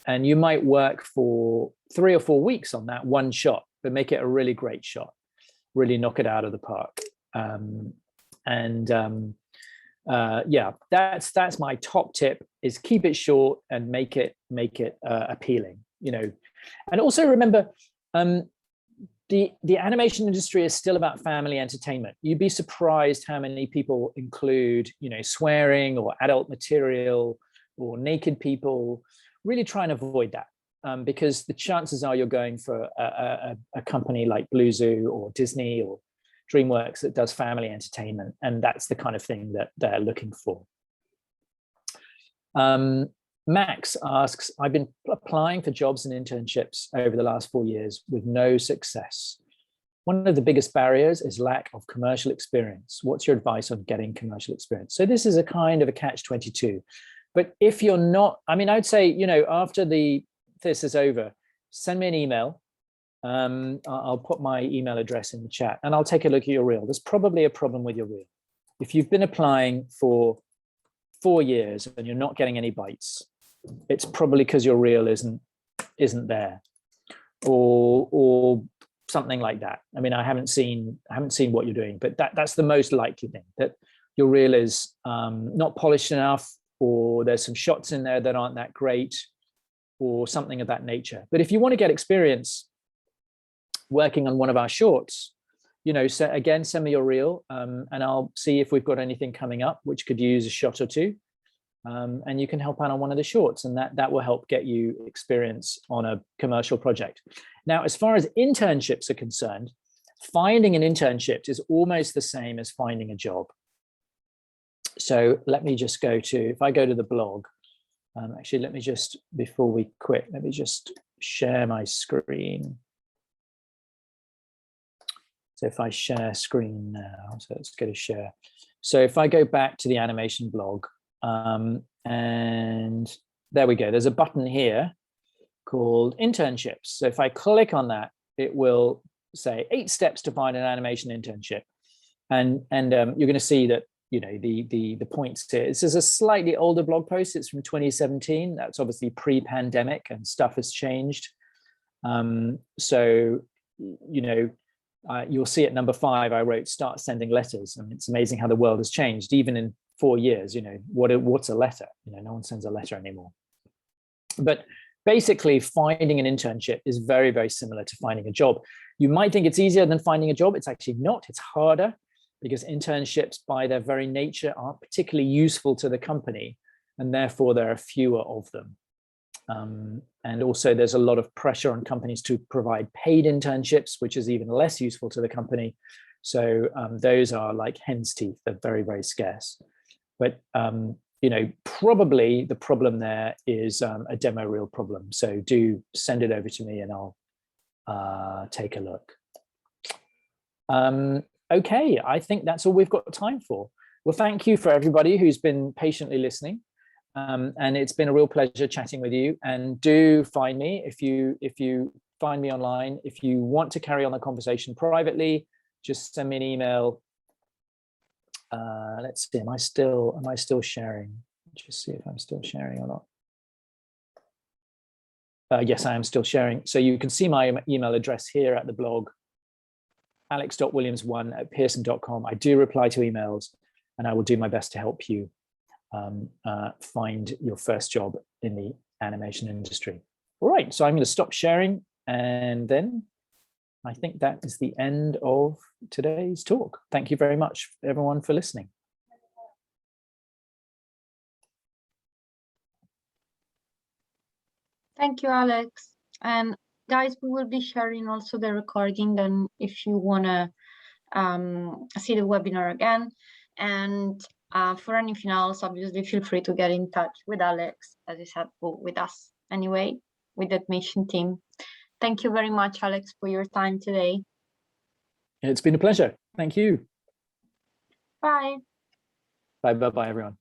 and you might work for 3 or 4 weeks on that one shot, but make it a really great shot, really knock it out of the park. Yeah, that's my top tip, is keep it short and make it appealing, and also remember, the animation industry is still about family entertainment. You'd be surprised how many people include, swearing or adult material or naked people. Really try and avoid that, because the chances are you're going for a company like Blue Zoo or Disney or DreamWorks that does family entertainment, and that's the kind of thing that they're looking for. Max asks, I've been applying for jobs and internships over the last 4 years with no success. One of the biggest barriers is lack of commercial experience. What's your advice on getting commercial experience? So this is a kind of a catch-22. But if you're not, I'd say, after this is over, send me an email. I'll put my email address in the chat and I'll take a look at your reel. There's probably a problem with your reel. If you've been applying for 4 years and you're not getting any bites, it's probably because your reel isn't there, or something like that. I haven't seen what you're doing, but that's the most likely thing, that your reel is not polished enough, or there's some shots in there that aren't that great, or something of that nature. But if you want to get experience working on one of our shorts, so again, send me your reel, and I'll see if we've got anything coming up which could use a shot or two, and you can help out on one of the shorts, and that will help get you experience on a commercial project. Now, as far as internships are concerned, finding an internship is almost the same as finding a job. So let me just if I go to the blog, actually, let me just, before we quit, let me just share my screen. So if I share screen now, so let's go to share. So if I go back to the animation blog, and there we go, there's a button here called internships. So if I click on that, it will say 8 steps to find an animation internship. And you're going to see that you know, the points here. This is a slightly older blog post. It's from 2017. That's obviously pre-pandemic and stuff has changed. So, you know, you'll see at number 5, I wrote, start sending letters. And it's amazing how the world has changed, even in 4 years. You know, what's a letter? You know, no one sends a letter anymore. But basically, finding an internship is very, very similar to finding a job. You might think it's easier than finding a job. It's actually not. It's harder, because internships by their very nature aren't particularly useful to the company, and therefore there are fewer of them. And also there's a lot of pressure on companies to provide paid internships, which is even less useful to the company. So those are like hen's teeth. They're very, very scarce. But you know, probably the problem there is a demo reel problem. So do send it over to me and I'll take a look. Okay, I think that's all we've got time for. Well, thank you for everybody who's been patiently listening. And it's been a real pleasure chatting with you. And do find me if you find me online. If you want to carry on the conversation privately, just send me an email. Let's see, am I still sharing? Just see if I'm still sharing or not. Yes, I am still sharing. So you can see my email address here at the blog, alex.williams1@pearson.com. I do reply to emails, and I will do my best to help you find your first job in the animation industry. All right, so I'm going to stop sharing, and then I think that is the end of today's talk. Thank you very much, everyone, for listening. Thank you, Alex. And guys, we will be sharing also the recording. Then if you want to see the webinar again, and for anything else, obviously feel free to get in touch with Alex, as you said, with us anyway, with the admission team. Thank you very much, Alex, for your time today. It's been a pleasure. Thank you. Bye. Bye, everyone.